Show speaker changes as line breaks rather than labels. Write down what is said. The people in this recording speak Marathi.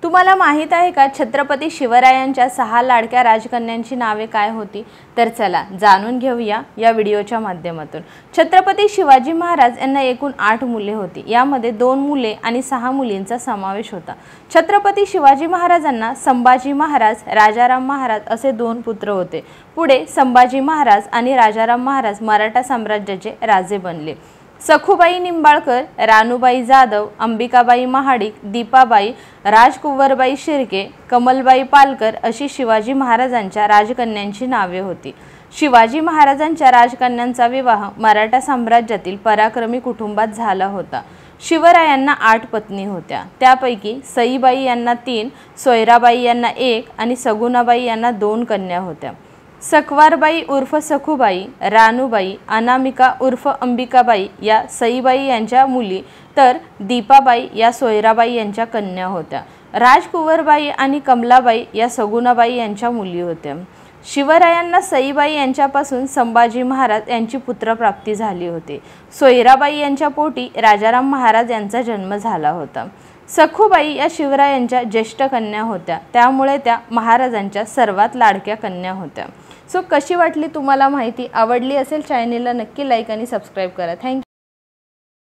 तुम्हाला माहित आहे का छत्रपती शिवरायांच्या 6 लाडक्या राजकन्यांची नावे काय होती? तर चला जाणून घेऊया या व्हिडिओच्या माध्यमातून। छत्रपती शिवाजी महाराज यांना एकूण 8 मुले होती। यामध्ये 2 मुले आणि 6 मुलींचा समावेश होता। छत्रपती शिवाजी महाराजांना संभाजी महाराज, राजाराम महाराज असे 2 पुत्र होते। पुढे संभाजी महाराज आणि राजाराम महाराज मराठा साम्राज्याचे राजे बनले। सखुबाई निंबाळकर, रानूबाई जाधव, अंबिकाबाई महाडिक, दीपाबाई, राजकुंवरबाई शिर्के, कमलबाई पालकर अशी शिवाजी महाराजांच्या राजकन्यांची नावे होती। शिवाजी महाराजांच्या राजकन्यांचा विवाह मराठा साम्राज्यातील पराक्रमी कुटुंबात झाला होता। शिवरायांना 8 पत्नी होत्या। त्यापैकी सईबाई यांना 3, सोयराबाई यांना 1 आणि सगुणाबाई यांना 2 कन्या होत्या। सकवारबाई उर्फ सखुबाई, रानूबाई, अनामिका उर्फ अंबिकाबाई या सईबाई यांच्या मुली, तर दीपाबाई या सोयराबाई यांच्या कन्या होत्या। राजकुंवरबाई आणि कमलाबाई या सगुणाबाई यांच्या मुली होत्या। शिवरायांना सईबाई यांच्यापासून संभाजी महाराज यांची पुत्रप्राप्ती झाली होती। सोयराबाई यांच्या पोटी राजाराम महाराज यांचा जन्म झाला होता। सखुबाई या शिवरायांच्या ज्येष्ठ कन्या होत्या, त्यामुळे त्या महाराजांच्या सर्वात लाडक्या कन्या होत्या। सो कशी वाटली तुम्हाला माहिती? आवडली असेल चॅनलला नक्की लाईक आणि सबस्क्राईब करा। थँक्यू।